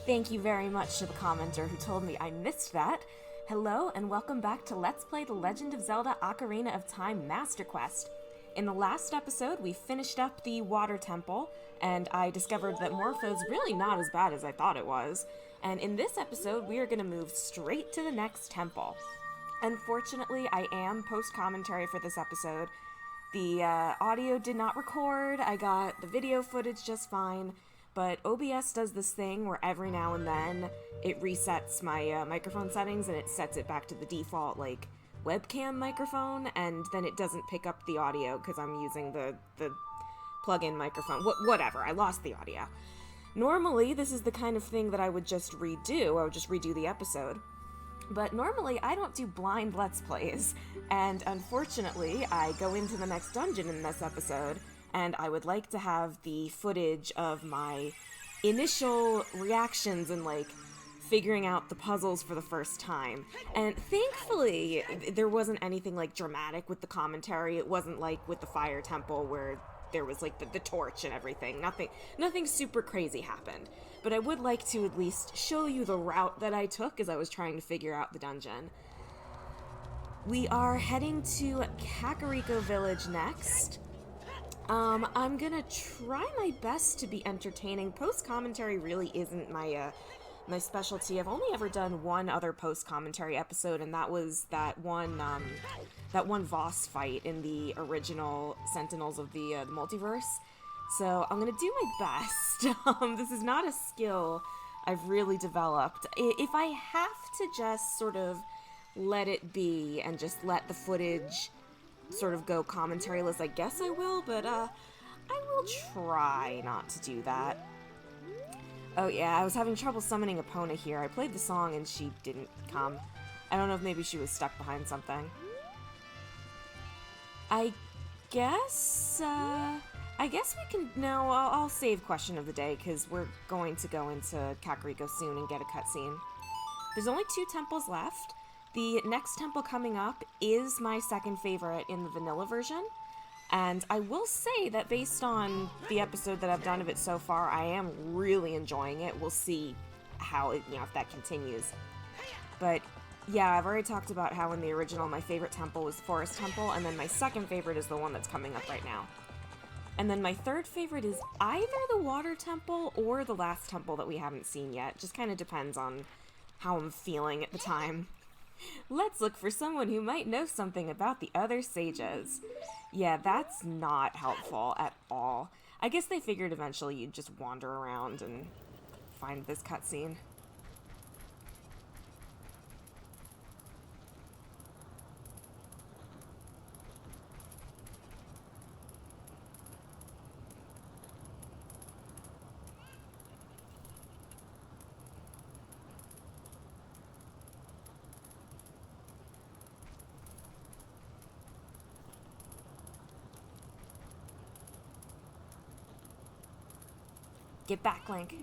Thank you very much to the commenter who told me I missed that. Hello and welcome back to Let's Play The Legend of Zelda Ocarina of Time Master Quest. In the last episode, we finished up the Water Temple, and I discovered that Morpho's really not as bad as I thought it was. And in this episode, we are going to move straight to the next temple. Unfortunately, I am post-commentary for this episode. The audio did not record, I got the video footage just fine, but OBS does this thing where every now and then it resets my microphone settings and it sets it back to the default, like, webcam microphone, and then it doesn't pick up the audio because I'm using the plug-in microphone. Whatever, I lost the audio. Normally, this is the kind of thing that I would just redo. I would just redo the episode. But normally, I don't do blind Let's Plays, and unfortunately, I go into the next dungeon in this episode, and I would like to have the footage of my initial reactions and, like, figuring out the puzzles for the first time. And thankfully, there wasn't anything, like, dramatic with the commentary. It wasn't like with the Fire Temple where there was, like, the torch and everything. Nothing super crazy happened. But I would like to at least show you the route that I took as I was trying to figure out the dungeon. We are heading to Kakariko Village next. I'm gonna try my best to be entertaining. Post-commentary really isn't my specialty. I've only ever done one other post-commentary episode, and that was that one Voss fight in the original Sentinels of the Multiverse. So I'm gonna do my best. This is not a skill I've really developed. If I have to just sort of let it be and just let the footage sort of go commentary-less, I guess I will, but I will try not to do that. Oh yeah, I was having trouble summoning Epona here. I played the song and she didn't come. I don't know if maybe she was stuck behind something. I guess we can... No, I'll save question of the day, because we're going to go into Kakariko soon and get a cutscene. There's only 2 temples left. The next temple coming up is my second favorite in the vanilla version. And I will say that based on the episode that I've done of it so far, I am really enjoying it. We'll see how, if that continues. But yeah, I've already talked about how in the original my favorite temple was Forest Temple, and then my second favorite is the one that's coming up right now. And then my third favorite is either the Water Temple or the last temple that we haven't seen yet. Just kind of depends on how I'm feeling at the time. Let's look for someone who might know something about the other sages. Yeah, that's not helpful at all. I guess they figured eventually you'd just wander around and find this cutscene. Get back, Link.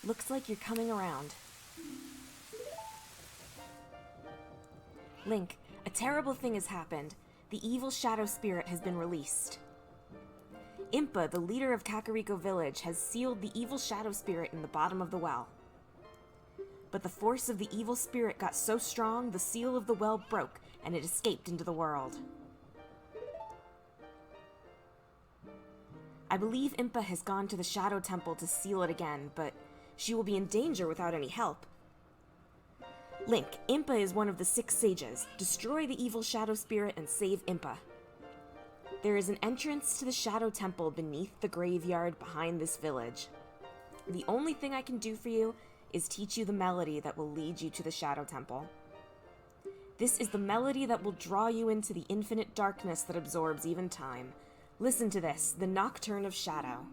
Looks like you're coming around. Link, a terrible thing has happened. The evil shadow spirit has been released. Impa, the leader of Kakariko Village, has sealed the evil shadow spirit in the bottom of the well. But the force of the evil spirit got so strong, the seal of the well broke, and it escaped into the world. I believe Impa has gone to the Shadow Temple to seal it again, but she will be in danger without any help. Link, Impa is one of the 6 sages. Destroy the evil shadow spirit and save Impa. There is an entrance to the Shadow Temple beneath the graveyard behind this village. The only thing I can do for you is teach you the melody that will lead you to the Shadow Temple. This is the melody that will draw you into the infinite darkness that absorbs even time. Listen to this, the Nocturne of Shadow.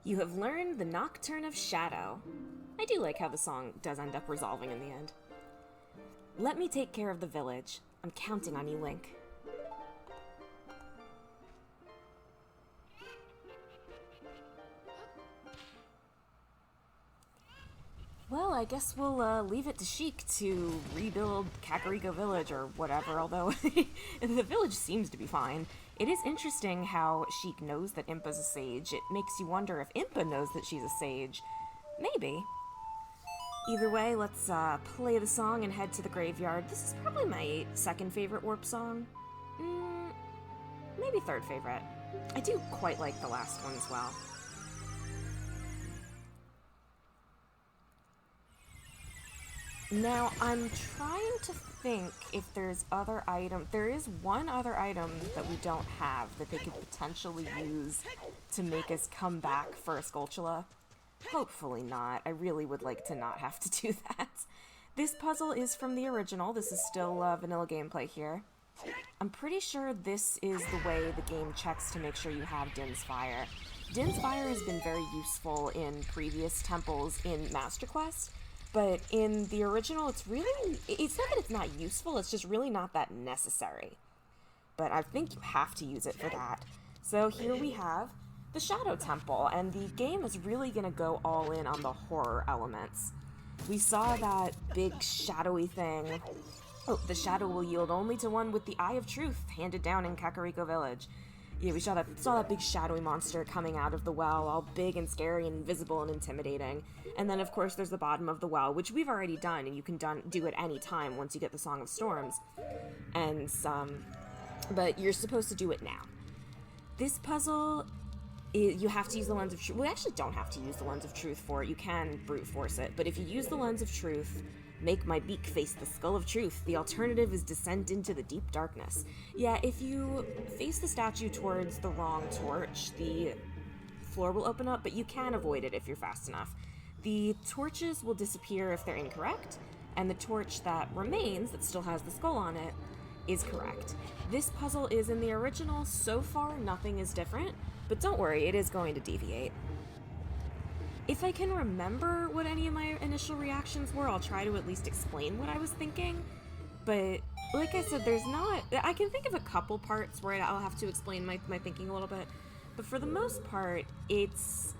You have learned the Nocturne of Shadow. I do like how the song does end up resolving in the end. Let me take care of the village. I'm counting on you, Link. Well, I guess we'll leave it to Sheik to rebuild Kakariko Village or whatever, although the village seems to be fine. It is interesting how Sheik knows that Impa's a sage. It makes you wonder if Impa knows that she's a sage. Maybe. Either way, let's play the song and head to the graveyard. This is probably my second favorite warp song. Maybe third favorite. I do quite like the last one as well. Now, I'm trying to think if there's other item. There is one other item that we don't have that they could potentially use to make us come back for a Skulltula. Hopefully not. I really would like to not have to do that. This puzzle is from the original. This is still vanilla gameplay here. I'm pretty sure this is the way the game checks to make sure you have Din's Fire. Din's Fire has been very useful in previous temples in Master Quest. But in the original, it's not that it's not useful, it's just really not that necessary. But I think you have to use it for that. So here we have the Shadow Temple, and the game is really going to go all in on the horror elements. We saw that big shadowy thing. Oh, the shadow will yield only to one with the Eye of Truth, handed down in Kakariko Village. Yeah, we saw that big shadowy monster coming out of the well, all big and scary and invisible and intimidating. And then, of course, there's the bottom of the well, which we've already done, and you can do it any time once you get the Song of Storms. And but you're supposed to do it now. This puzzle, you have to use the Lens of Truth. Well, you actually don't have to use the Lens of Truth for it. You can brute force it. But if you use the Lens of Truth, make my beak face the Skull of Truth. The alternative is descent into the deep darkness. Yeah, if you face the statue towards the wrong torch, the floor will open up, but you can avoid it if you're fast enough. The torches will disappear if they're incorrect, and the torch that remains, that still has the skull on it, is correct. This puzzle is in the original. So far, nothing is different, but don't worry, it is going to deviate. If I can remember what any of my initial reactions were, I'll try to at least explain what I was thinking. But like I said, I can think of a couple parts where I'll have to explain my thinking a little bit. But for the most part, it's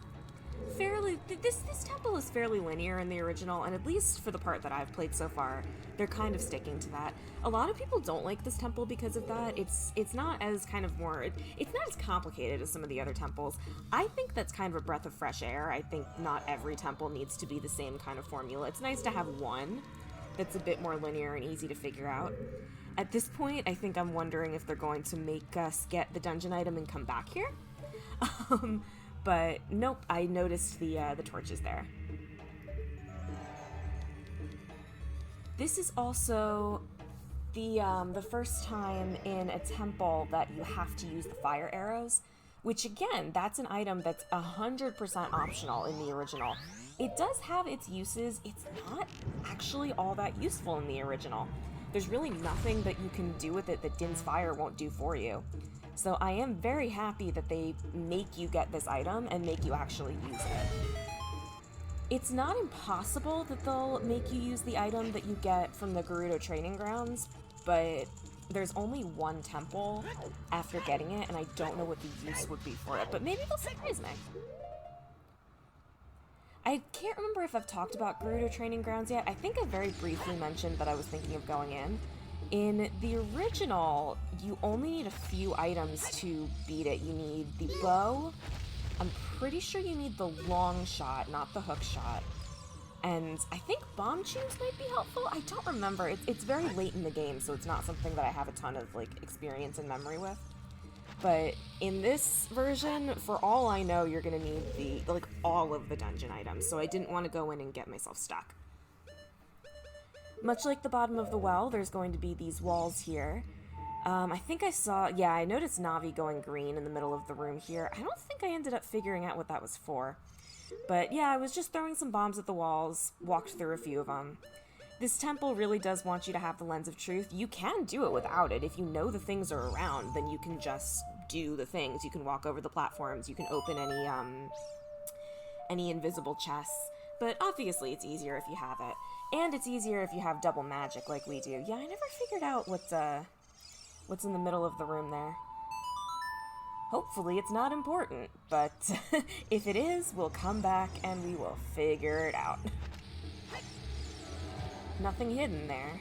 fairly, this temple is fairly linear in the original, and at least for the part that I've played so far, they're kind of sticking to that. A lot of people don't like this temple because of that. It's not as it's not as complicated as some of the other temples. I think that's kind of a breath of fresh air. I think not every temple needs to be the same kind of formula. It's nice to have one that's a bit more linear and easy to figure out. At this point, I think I'm wondering if they're going to make us get the dungeon item and come back here. But nope, I noticed the torches there. This is also the first time in a temple that you have to use the fire arrows, which again, that's an item that's 100% optional in the original. It does have its uses. It's not actually all that useful in the original. There's really nothing that you can do with it that Din's Fire won't do for you. So I am very happy that they make you get this item and make you actually use it. It's not impossible that they'll make you use the item that you get from the Gerudo training grounds, but there's only one temple after getting it, and I don't know what the use would be for it, but maybe they'll surprise me. I can't remember if I've talked about Gerudo training grounds yet. I think I very briefly mentioned that I was thinking of going in. In the original, you only need a few items to beat it. You need the bow. I'm pretty sure you need the long shot, not the hook shot. And I think bomb tubes might be helpful. I don't remember. It's very late in the game, so it's not something that I have a ton of like experience and memory with. But in this version, for all I know, you're gonna need all of the dungeon items. So I didn't want to go in and get myself stuck. Much like the bottom of the well, there's going to be these walls here. I think I noticed Navi going green in the middle of the room here. I don't think I ended up figuring out what that was for. But yeah, I was just throwing some bombs at the walls, walked through a few of them. This temple really does want you to have the Lens of Truth. You can do it without it. If you know the things are around, then you can just do the things. You can walk over the platforms, you can open any invisible chests. But obviously it's easier if you have it. And it's easier if you have double magic like we do. Yeah, I never figured out what's in the middle of the room there. Hopefully it's not important, but if it is, we'll come back and we will figure it out. Nothing hidden there.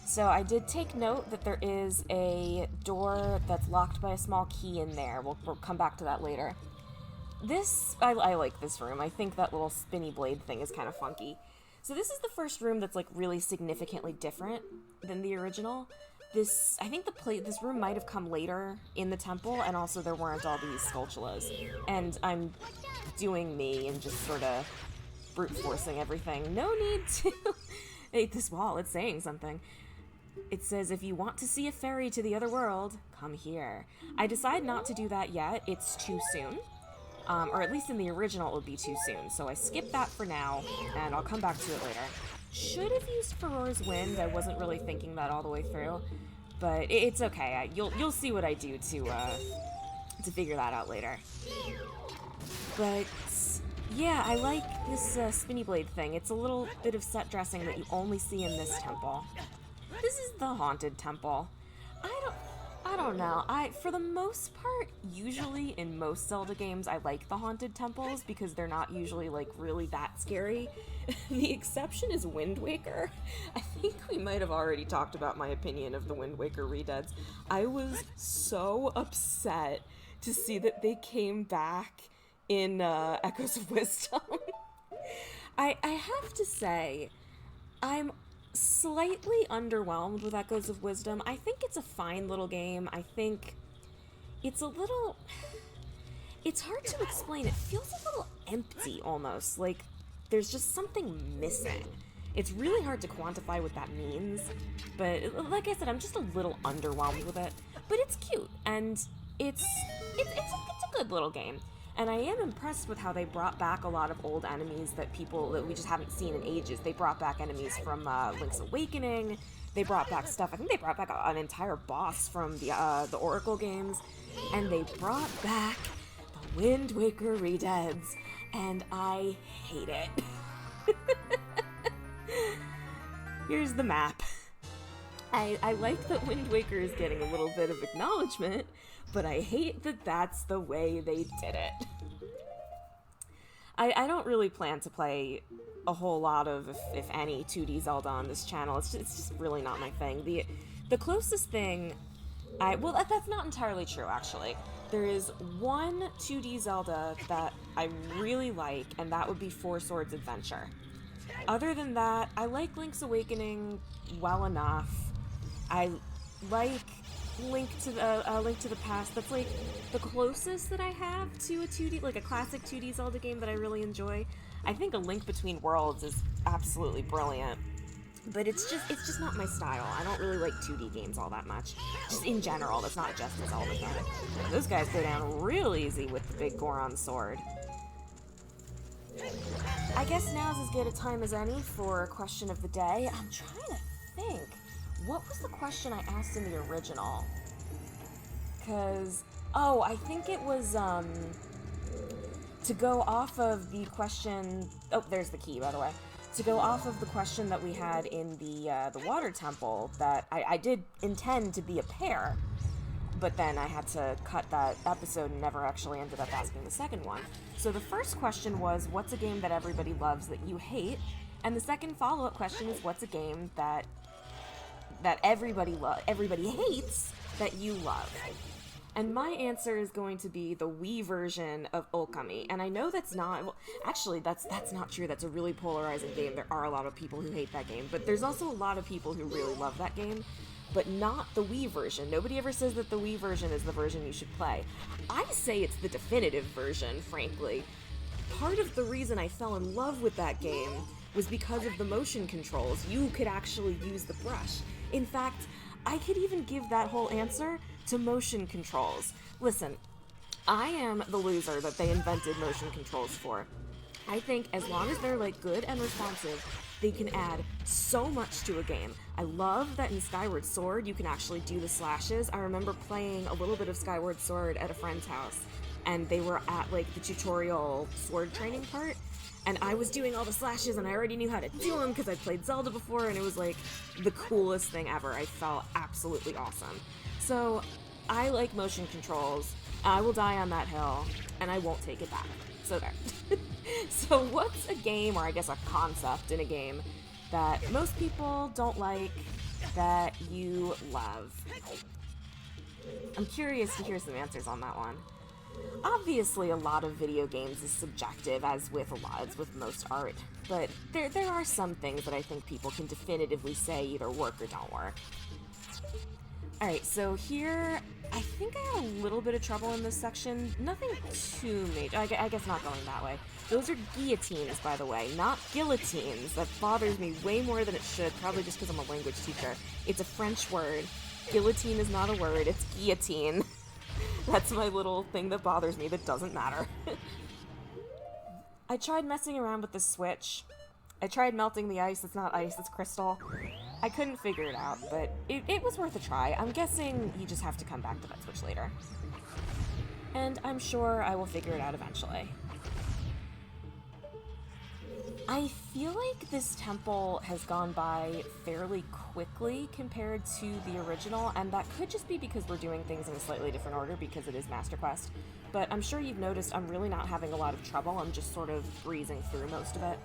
So I did take note that there is a door that's locked by a small key in there. We'll come back to that later. I like this room. I think that little spinny blade thing is kind of funky. So this is the first room that's like really significantly different than the original. I think this room might have come later in the temple, and also there weren't all these sculptulas. And I'm doing me and just sort of brute forcing everything. No need to hate this wall, it's saying something. It says, if you want to see a ferry to the other world, come here. I decide not to do that yet, it's too soon. Or at least in the original it would be too soon, so I skipped that for now, and I'll come back to it later. Should have used Farore's Wind, I wasn't really thinking that all the way through, but it's okay, you'll see what I do to figure that out later. But yeah, I like this spinny blade thing. It's a little bit of set dressing that you only see in this temple. This is the haunted temple. I don't know. For the most part, usually in most Zelda games, I like the haunted temples because they're not usually like really that scary. The exception is Wind Waker. I think we might have already talked about my opinion of the Wind Waker redeads. I was so upset to see that they came back in Echoes of Wisdom. I have to say, I'm slightly underwhelmed with Echoes of Wisdom. I think it's a fine little game. I think it's hard to explain. It feels a little empty almost, like there's just something missing. It's really hard to quantify what that means, but like I said, I'm just a little underwhelmed with it. But it's cute, and it's a good little game. And I am impressed with how they brought back a lot of old enemies that we just haven't seen in ages. They brought back enemies from Link's Awakening. They brought back stuff. I think they brought back an entire boss from the Oracle games. And they brought back the Wind Waker redeads. And I hate it. Here's the map. I like that Wind Waker is getting a little bit of acknowledgement, but I hate that that's the way they did it. I don't really plan to play a whole lot of, if any, 2D Zelda on this channel. It's just really not my thing. The closest thing that's not entirely true, actually. There is one 2D Zelda that I really like, and that would be Four Swords Adventure. Other than that, I like Link's Awakening well enough. I like Link to the Past. That's like the closest that I have to a 2D, like a classic 2D Zelda game that I really enjoy. I think A Link Between Worlds is absolutely brilliant, but it's just not my style. I don't really like 2D games all that much. Just in general, that's not just a Zelda thing. Those guys go down real easy with the big Goron sword. I guess now's as good a time as any for question of the day. I'm trying to think. What was the question I asked in the original? I think it was, to to go off of the question... Oh, there's the key, by the way. To go off of the question that we had in the water temple, that I did intend to be a pair, but then I had to cut that episode and never actually ended up asking the second one. So the first question was, what's a game that everybody loves that you hate? And the second follow-up question is, what's a game that everybody hates that you love? And my answer is going to be the Wii version of Okami. And I know that's not... Well, actually, that's not true. That's a really polarizing game. There are a lot of people who hate that game. But there's also a lot of people who really love that game. But not the Wii version. Nobody ever says that the Wii version is the version you should play. I say it's the definitive version, frankly. Part of the reason I fell in love with that game was because of the motion controls. You could actually use the brush. In fact, I could even give that whole answer to motion controls. Listen, I am the loser that they invented motion controls for. I think as long as they're, like, good and responsive, they can add so much to a game. I love that in Skyward Sword you can actually do the slashes. I remember playing a little bit of Skyward Sword at a friend's house, and they were at, like, the tutorial sword training part, and I was doing all the slashes, and I already knew how to do them because I'd played Zelda before, and it was, like, the coolest thing ever. I felt absolutely awesome. So, I like motion controls. I will die on that hill, and I won't take it back. So there. So what's a game, or I guess a concept in a game, that most people don't like, that you love? I'm curious to hear some answers on that one. Obviously, a lot of video games is subjective, as with most art, but there are some things that I think people can definitively say either work or don't work. Alright, so here, I think I had a little bit of trouble in this section. Nothing too major. I guess not going that way. Those are guillotines, by the way, not guillotines. That bothers me way more than it should, probably just because I'm a language teacher. It's a French word. Guillotine is not a word, it's guillotine. That's my little thing that bothers me that doesn't matter. I tried messing around with the switch. I tried melting the ice. It's not ice, it's crystal. I couldn't figure it out, but it was worth a try. I'm guessing you just have to come back to that switch later. And I'm sure I will figure it out eventually. I feel like this temple has gone by fairly quickly compared to the original, and that could just be because we're doing things in a slightly different order because it is Master Quest. But I'm sure you've noticed I'm really not having a lot of trouble. I'm just sort of breezing through most of it.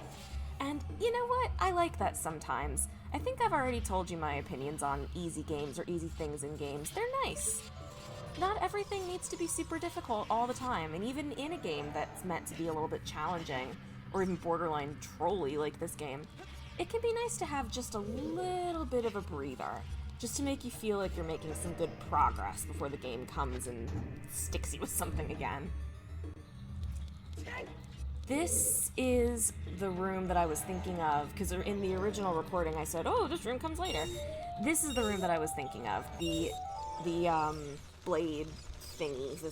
And you know what? I like that sometimes. I think I've already told you my opinions on easy games or easy things in games. They're nice. Not everything needs to be super difficult all the time, and even in a game that's meant to be a little bit challenging, or even borderline trolly like this game, it can be nice to have just a little bit of a breather, just to make you feel like you're making some good progress before the game comes and sticks you with something again. This is the room that I was thinking of, because in the original recording I said, oh, this room comes later. This is the room that I was thinking of. The blade thingy, the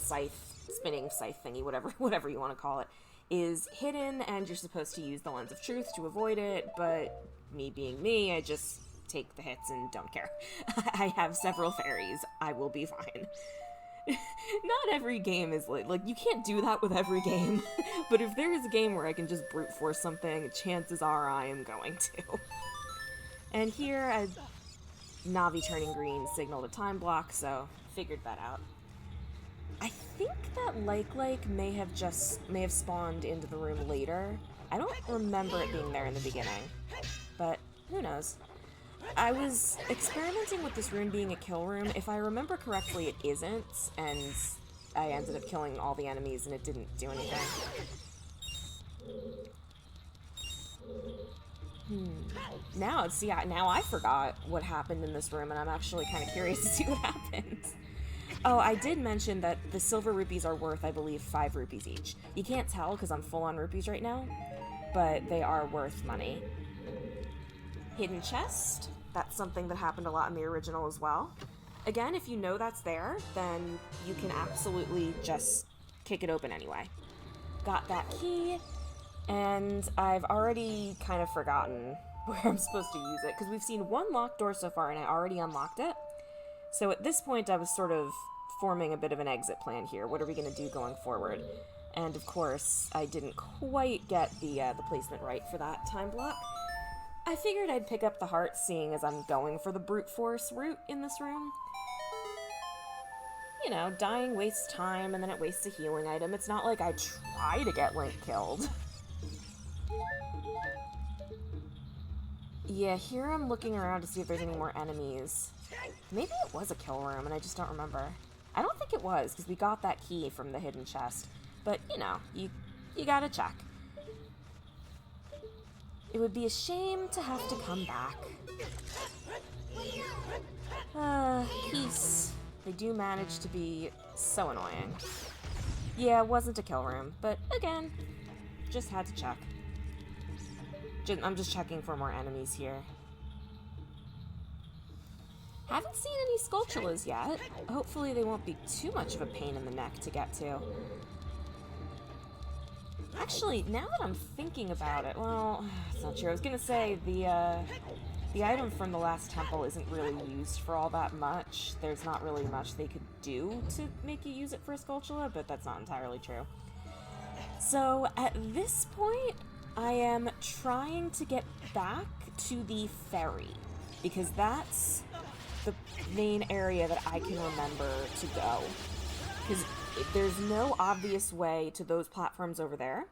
spinning scythe thingy, whatever you want to call it, is hidden, and you're supposed to use the lens of truth to avoid it, but me being me, I just take the hits and don't care. I have several fairies. I will be fine. Not every game is like, you can't do that with every game, but if there is a game where I can just brute force something, chances are I am going to. And here, Navi turning green signaled a time block, so figured that out. I think that Like may have spawned into the room later. I don't remember it being there in the beginning, but who knows. I was experimenting with this room being a kill room. If I remember correctly, it isn't, and I ended up killing all the enemies and it didn't do anything. Now I forgot what happened in this room, and I'm actually kind of curious to see what happens. Oh, I did mention that the silver rupees are worth, I believe, 5 rupees each. You can't tell because I'm full on rupees right now, but they are worth money. Hidden chest. That's something that happened a lot in the original as well. Again, if you know that's there, then you can absolutely just kick it open anyway. Got that key, and I've already kind of forgotten where I'm supposed to use it, because we've seen one locked door so far, and I already unlocked it. So at this point, I was sort of forming a bit of an exit plan here. What are we going to do going forward? And of course, I didn't quite get the placement right for that time block. I figured I'd pick up the heart seeing as I'm going for the brute force route in this room. You know, dying wastes time and then it wastes a healing item. It's not like I try to get Link killed. Yeah, here I'm looking around to see if there's any more enemies. Maybe it was a kill room and I just don't remember. I don't think it was, because we got that key from the hidden chest. But, you know, you gotta check. It would be a shame to have to come back. Peace. They do manage to be so annoying. Yeah, it wasn't a kill room, but again, just had to check. I'm just checking for more enemies here. Haven't seen any Skulltulas yet. Hopefully they won't be too much of a pain in the neck to get to. Actually, now that I'm thinking about it, well, it's not true. I was gonna say, the item from the last temple isn't really used for all that much. There's not really much they could do to make you use it for a Skulltula, but that's not entirely true. So, at this point, I am trying to get back to the ferry, because that's the main area that I can remember to go. Because there's no obvious way to those platforms over there,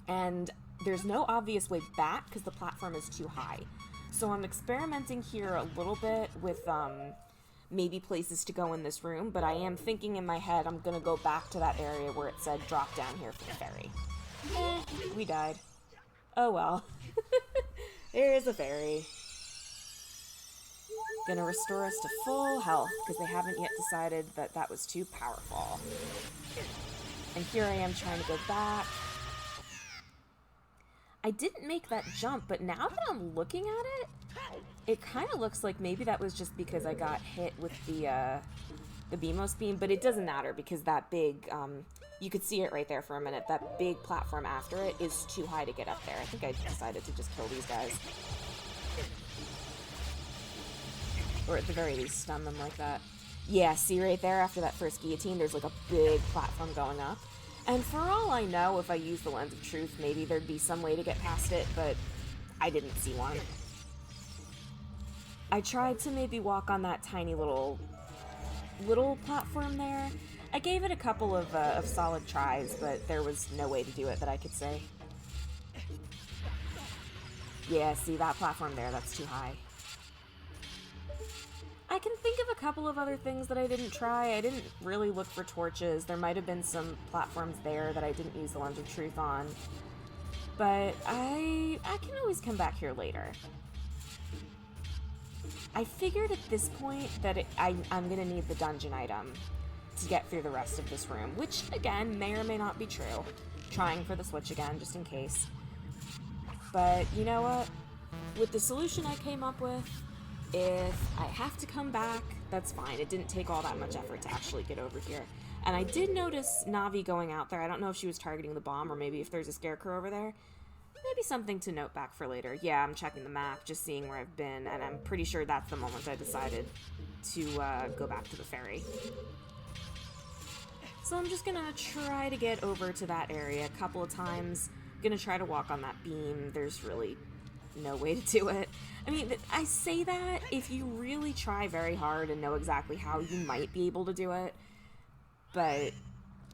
and there's no obvious way back because the platform is too high. So I'm experimenting here a little bit with maybe places to go in this room, but I am thinking in my head I'm gonna go back to that area where it said drop down here for the ferry. We died. Oh well. There's a ferry. Gonna restore us to full health, because they haven't yet decided that that was too powerful. And here I am trying to go back. I didn't make that jump, but now that I'm looking at it, it kind of looks like maybe that was just because I got hit with the Beamos beam, but it doesn't matter because that big, you could see it right there for a minute, that big platform after it is too high to get up there. I think I decided to just kill these guys. Or at the very least, stun them like that. Yeah, see right there, after that first guillotine, there's like a big platform going up. And for all I know, if I use the Lens of Truth, maybe there'd be some way to get past it, but I didn't see one. I tried to maybe walk on that tiny little platform there. I gave it a couple of solid tries, but there was no way to do it that I could say. Yeah, see that platform there, that's too high. I can think of a couple of other things that I didn't try. I didn't really look for torches. There might have been some platforms there that I didn't use the Lens of Truth on. But I can always come back here later. I figured at this point that I'm going to need the dungeon item to get through the rest of this room, which, again, may or may not be true. Trying for the switch again, just in case. But you know what? With the solution I came up with, if I have to come back, that's fine. It didn't take all that much effort to actually get over here. And I did notice Navi going out there. I don't know if she was targeting the bomb or maybe if there's a scarecrow over there. Maybe something to note back for later. Yeah, I'm checking the map, just seeing where I've been, and I'm pretty sure that's the moment I decided to go back to the ferry. So I'm just gonna try to get over to that area a couple of times. Gonna try to walk on that beam. There's really no way to do it. I mean, I say that if you really try very hard and know exactly how, you might be able to do it, but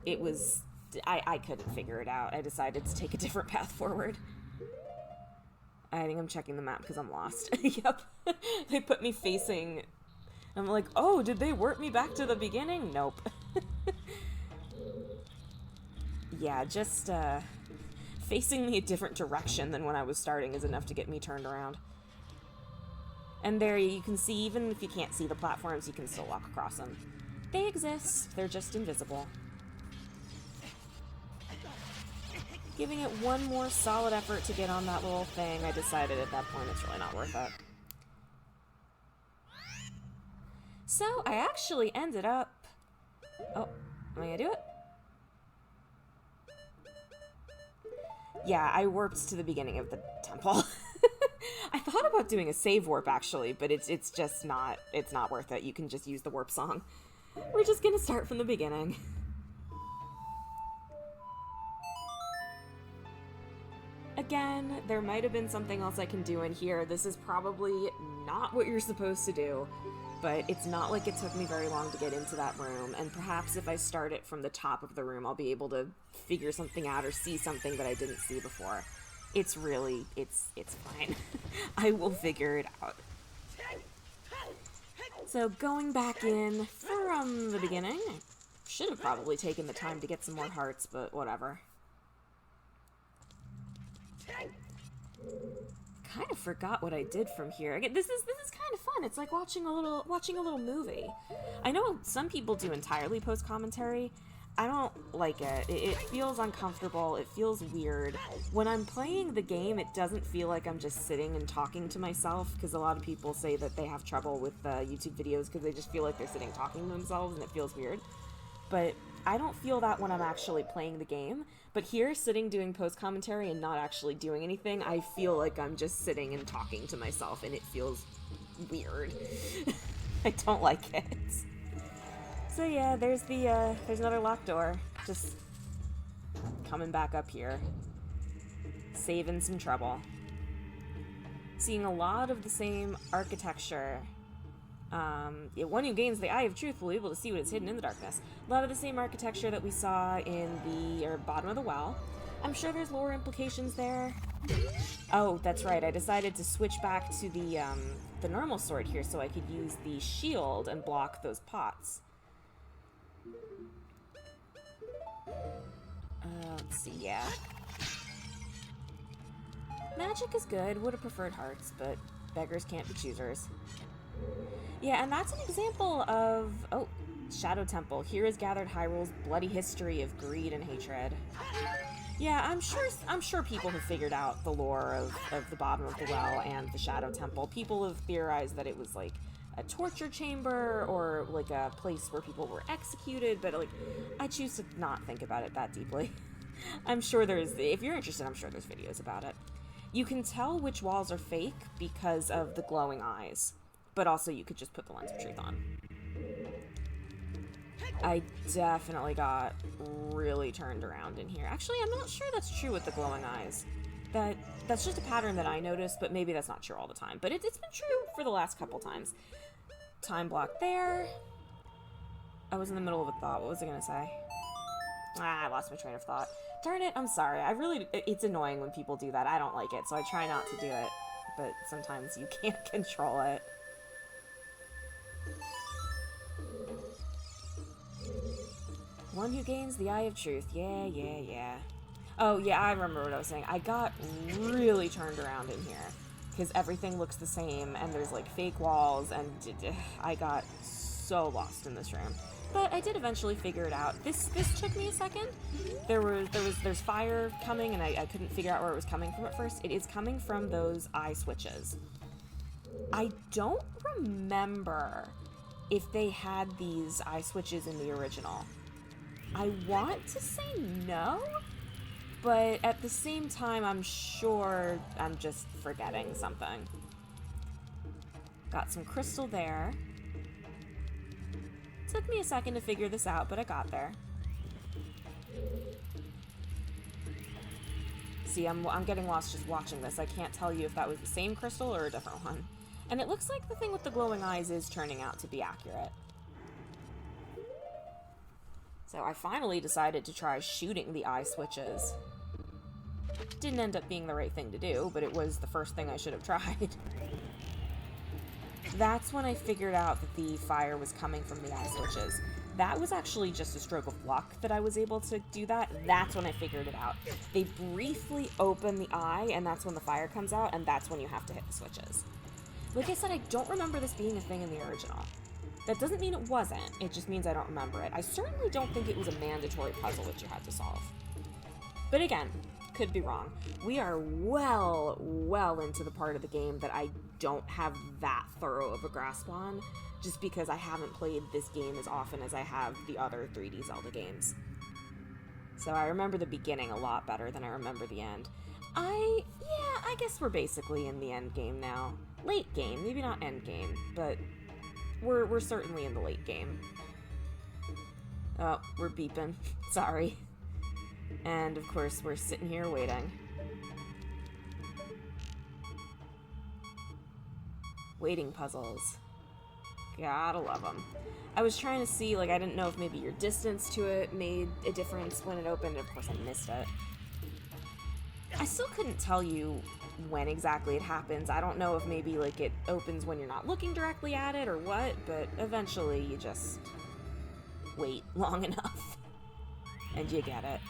it was, I couldn't figure it out. I decided to take a different path forward. I think I'm checking the map because I'm lost. Yep. They put me facing, I'm like, oh, did they warp me back to the beginning? Nope. Yeah, just, facing me a different direction than when I was starting is enough to get me turned around. And there you can see, even if you can't see the platforms, you can still walk across them. They exist, they're just invisible. Giving it one more solid effort to get on that little thing, I decided at that point it's really not worth it. So, I actually ended up... Oh, am I gonna do it? Yeah, I warped to the beginning of the temple. I thought about doing a save warp, actually, but it's just not, it's not worth it. You can just use the warp song. We're just gonna start from the beginning. Again, there might have been something else I can do in here. This is probably not what you're supposed to do, but it's not like it took me very long to get into that room, and perhaps if I start it from the top of the room, I'll be able to figure something out or see something that I didn't see before. It's really, it's fine. I will figure it out. So going back in from the beginning, I should have probably taken the time to get some more hearts, but whatever. Kind of forgot what I did from here. Again, this is kind of fun. It's like watching a little movie. I know some people do entirely post commentary. I don't like it. It feels uncomfortable. It feels weird. When I'm playing the game, it doesn't feel like I'm just sitting and talking to myself, because a lot of people say that they have trouble with YouTube videos because they just feel like they're sitting talking to themselves and it feels weird. But I don't feel that when I'm actually playing the game. But here, sitting doing post commentary and not actually doing anything, I feel like I'm just sitting and talking to myself, and it feels weird. I don't like it. So yeah, there's another locked door. Just coming back up here. Saving some trouble. Seeing a lot of the same architecture. One who gains the Eye of Truth will be able to see what is hidden in the darkness. A lot of the same architecture that we saw in the bottom of the well. I'm sure there's lore implications there. Oh, that's right. I decided to switch back to the normal sword here so I could use the shield and block those pots. Let's see, yeah. Magic is good. Would have preferred hearts, but beggars can't be choosers. Yeah, and that's an example of... Oh, Shadow Temple. Here is gathered Hyrule's bloody history of greed and hatred. Yeah, I'm sure people have figured out the lore of the bottom of the well and the Shadow Temple. People have theorized that it was like a torture chamber or like a place where people were executed, but like I choose to not think about it that deeply. I'm sure if you're interested, I'm sure there's videos about it. You can tell which walls are fake because of the glowing eyes, but also you could just put the lens of truth on. I definitely got really turned around in here. Actually, I'm not sure that's true with the glowing eyes. That's just a pattern that I noticed, but maybe that's not true all the time. But it's been true for the last couple times. Time block there. I was in the middle of a thought. What was I gonna say? I lost my train of thought. Darn it, I'm sorry. It's annoying when people do that. I don't like it, so I try not to do it. But sometimes you can't control it. One who gains the Eye of Truth. Yeah. Oh, yeah, I remember what I was saying. I got really turned around in here. Because everything looks the same, and there's, like, fake walls, and I got so lost in this room. But I did eventually figure it out. This took me a second. There's fire coming, and I couldn't figure out where it was coming from at first. It is coming from those eye switches. I don't remember if they had these eye switches in the original. I want to say no, but at the same time, I'm sure I'm just forgetting something. Got some crystal there. Took me a second to figure this out, but I got there. See, I'm getting lost just watching this. I can't tell you if that was the same crystal or a different one. And it looks like the thing with the glowing eyes is turning out to be accurate. So I finally decided to try shooting the eye switches. Didn't end up being the right thing to do, but it was the first thing I should have tried. That's when I figured out that the fire was coming from the eye switches. That was actually just a stroke of luck that I was able to do that. That's when I figured it out. They briefly open the eye, and that's when the fire comes out, and that's when you have to hit the switches. Like I said, I don't remember this being a thing in the original. That doesn't mean it wasn't, it just means I don't remember it. I certainly don't think it was a mandatory puzzle that you had to solve. But again, could be wrong. We are well into the part of the game that I don't have that thorough of a grasp on, just because I haven't played this game as often as I have the other 3D Zelda games. So I remember the beginning a lot better than I remember the end. I guess we're basically in the end game now. Late game, maybe not end game, but we're certainly in the late game. Oh, we're beeping. Sorry. And of course, we're sitting here waiting. Waiting puzzles. Gotta love them. I was trying to see, like, I didn't know if maybe your distance to it made a difference when it opened. Of course, I missed it. I still couldn't tell you when exactly it happens. I don't know if maybe, like, it opens when you're not looking directly at it or what, but eventually you just wait long enough and you get it.